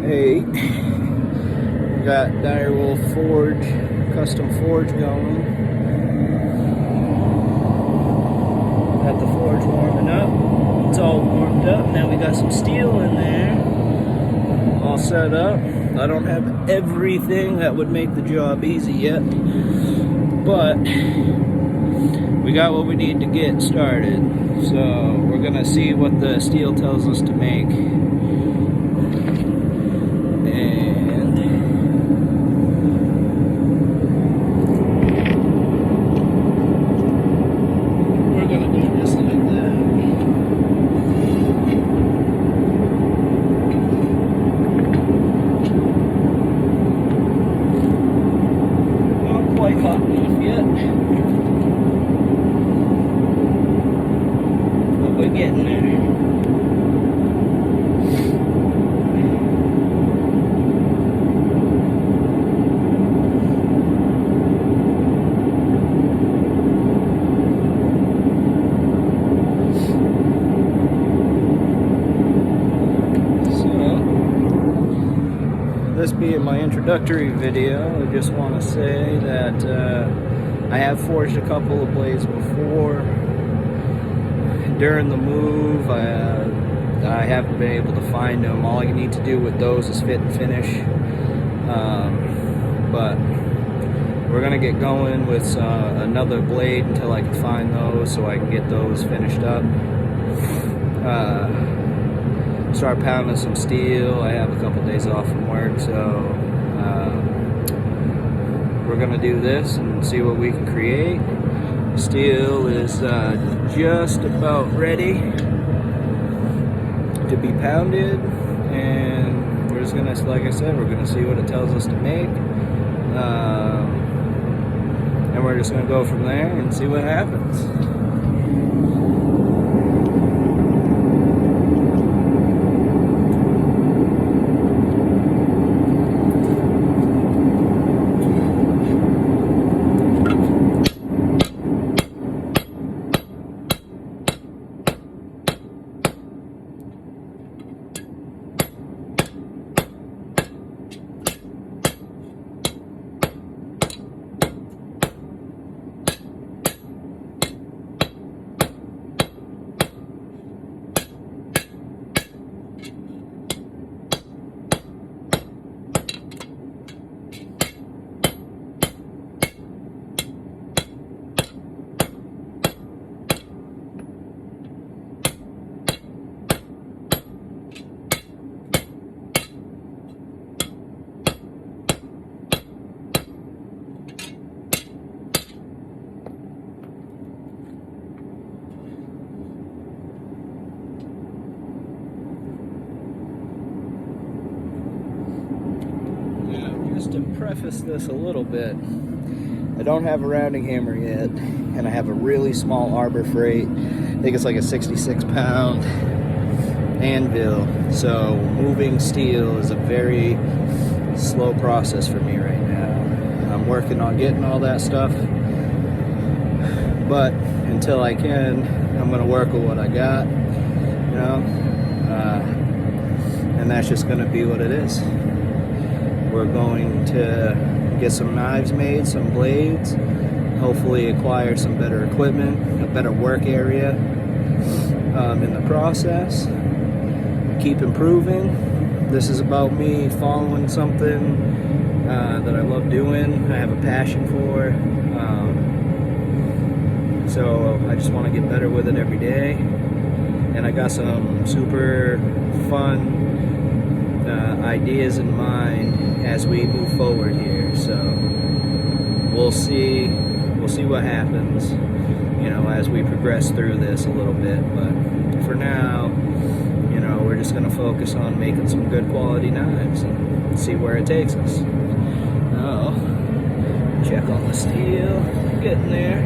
8. We got Dyrewolfe forge, custom forge going. Got the forge warming up. It's all warmed up. Now we got some steel in there, all set up. I don't have everything that would make the job easy yet, but we got what we need to get started. So we're gonna see what the steel tells us to make. And we're gonna do just like that. Not quite hot enough yet. We're getting there. So, this being my introductory video, I just want to say that I have forged a couple of blades before. During the move, I haven't been able to find them. All I need to do with those is fit and finish. But we're gonna get going with another blade until I can find those, so I can get those finished up. Start pounding some steel. I have a couple days off from work, so we're gonna do this and see what we can create. Steel is just about ready to be pounded, and we're just gonna, like I said, we're gonna see what it tells us to make, and we're just gonna go from there and see what happens. Just to preface this a little bit, I don't have a rounding hammer yet, and I have a really small Arbor Freight. I think it's like a 66-pound anvil, so moving steel is a very slow process for me right now. I'm working on getting all that stuff, but until I can, I'm going to work with what I got, you know, and that's just going to be what it is. We're going to get some knives made, some blades, hopefully acquire some better equipment, a better work area in the process, keep improving. This is about me following something that I love doing, I have a passion for, so I just want to get better with it every day, and I got some super fun ideas in mind as we move forward here. So we'll see what happens, you know, as we progress through this a little bit. But for now, you know, we're just gonna focus on making some good quality knives and see where it takes us. Oh, check on the steel. Getting there.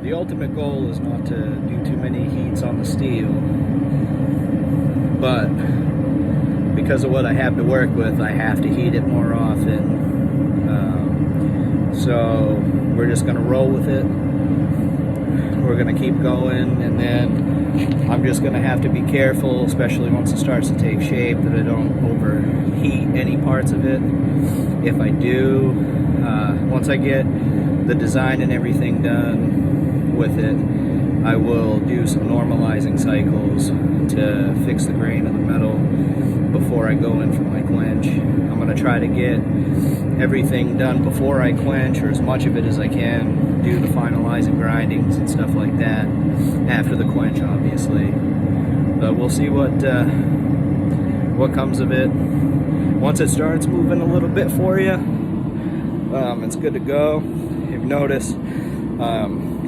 The ultimate goal is not to do too many heats on the steel, but because of what I have to work with, I have to heat it more often. So we're just going to roll with it. We're going to keep going, and then I'm just going to have to be careful, especially once it starts to take shape, that I don't overheat any parts of it. If I do, once I get the design and everything done with it, I will do some normalizing cycles to fix the grain of the metal before I go in for my quench. I'm going to try to get everything done before I quench, or as much of it as I can, do the finalizing grindings and stuff like that after the quench, obviously. But we'll see what comes of it. Once it starts moving a little bit for you, it's good to go. You've noticed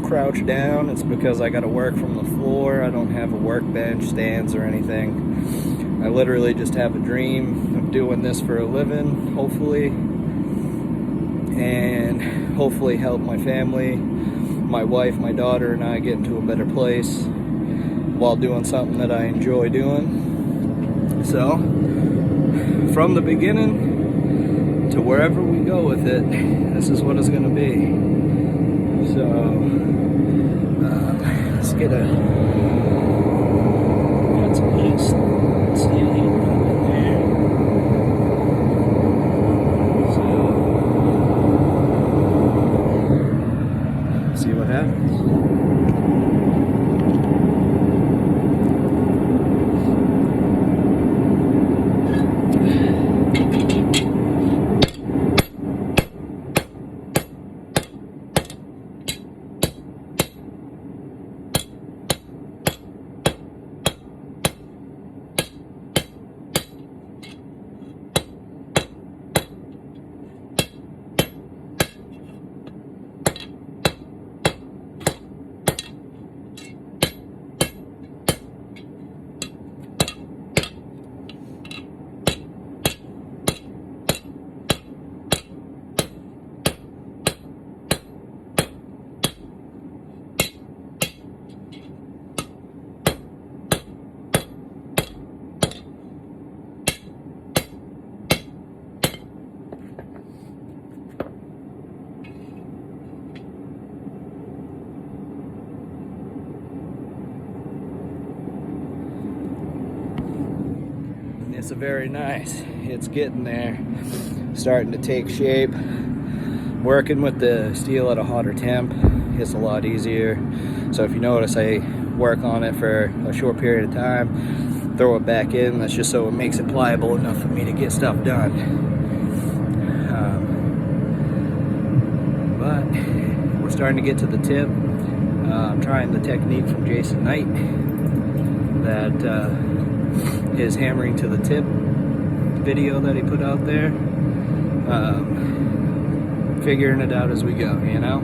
crouch down. It's because I got to work from the floor. I don't have a workbench, stands, or anything. I literally just have a dream of doing this for a living, hopefully, and hopefully help my family, my wife, my daughter, and I get into a better place while doing something that I enjoy doing. So, from the beginning to wherever we go with it, this is what it's going to be. So, let's get got some nice steel heater up in there. So, see what happens. It's very nice. It's getting there, starting to take shape. Working with the steel at a hotter temp, it's a lot easier. So if you notice, I work on it for a short period of time, throw it back in. That's just so it makes it pliable enough for me to get stuff done. But we're starting to get to the tip. I'm trying the technique from Jason Knight, that his hammering to the tip video that he put out there. Figuring it out as we go, you know?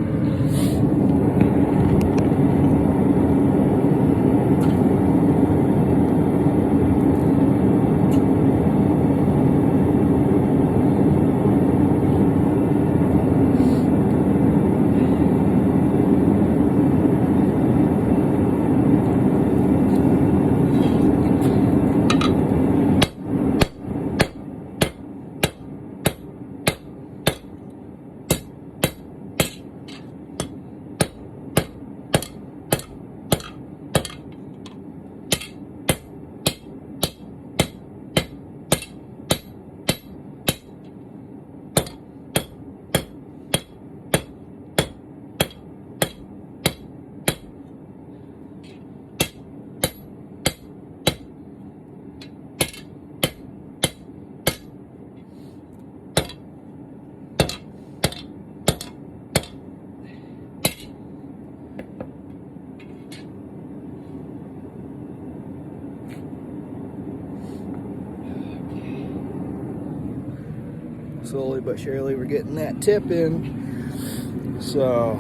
Slowly but surely we're getting that tip in, so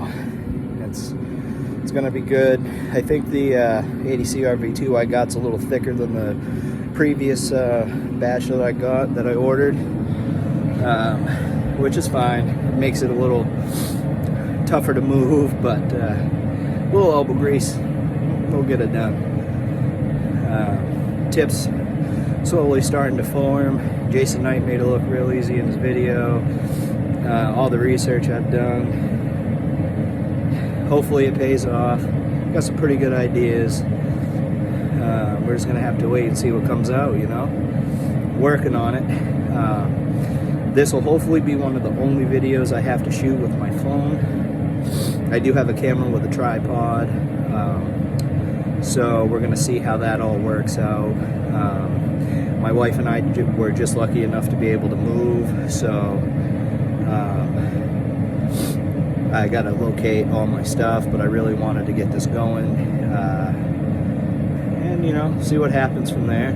it's gonna be good. I think the 80CRV2 I got's a little thicker than the previous batch that I ordered, which is fine. It makes it a little tougher to move, but little elbow grease. We'll get it done. Tips slowly starting to form. Jason Knight made it look real easy in his video. All the research I've done. Hopefully it pays off. Got some pretty good ideas. We're just gonna have to wait and see what comes out, you know? Working on it. This will hopefully be one of the only videos I have to shoot with my phone. I do have a camera with a tripod, so we're gonna see how that all works out. My wife and I were just lucky enough to be able to move, so I gotta locate all my stuff, but I really wanted to get this going, and you know, see what happens from there.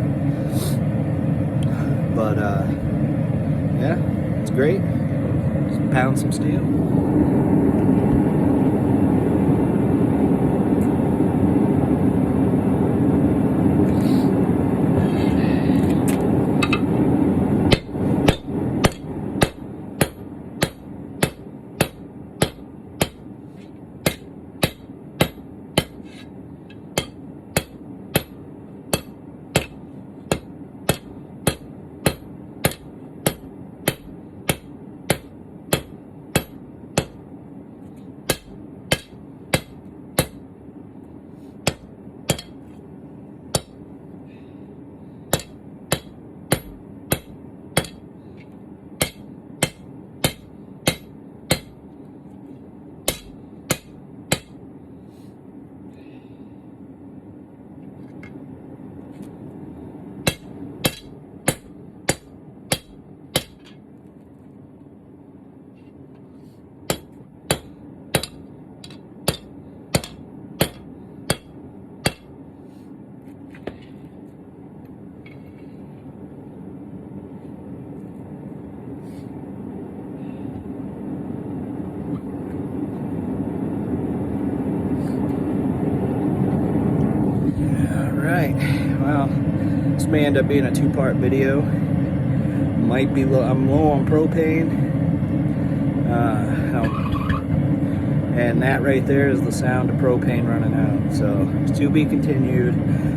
But yeah, it's great. Just pound some steel. Well, this may end up being a two-part video. Might be I'm low on propane, and that right there is the sound of propane running out. So it's to be continued.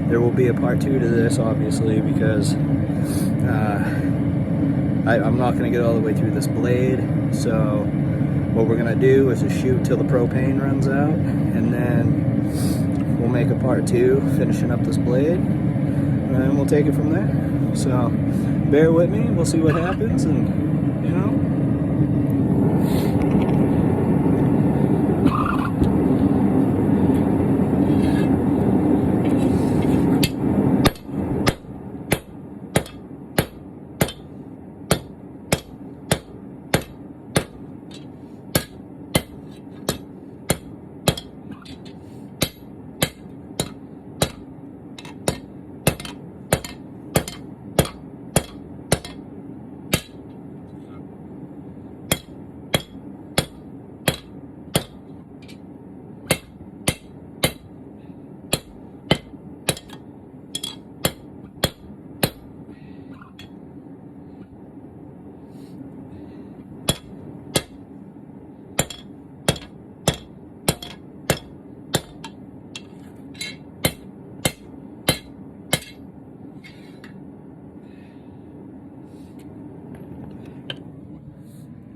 There will be a part 2 to this, obviously, because I'm not going to get all the way through this blade. So what we're going to do is just shoot till the propane runs out, and then we'll make a part 2 finishing up this blade, and we'll take it from there. So bear with me, we'll see what happens, and you know,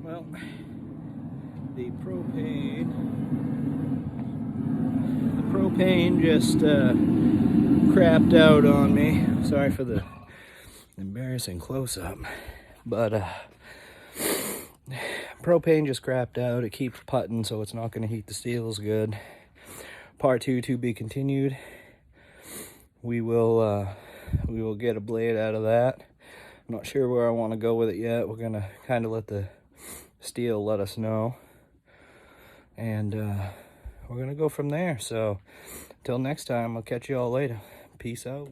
well, the propane just crapped out on me. Sorry for the embarrassing close-up, but propane just crapped out. It keeps putting, so it's not going to heat the steel as good. Part 2 to be continued. We will get a blade out of that. I'm not sure where I want to go with it yet. We're gonna kind of let the steel let us know, and we're gonna go from there. So until next time, I'll catch you all later. Peace out.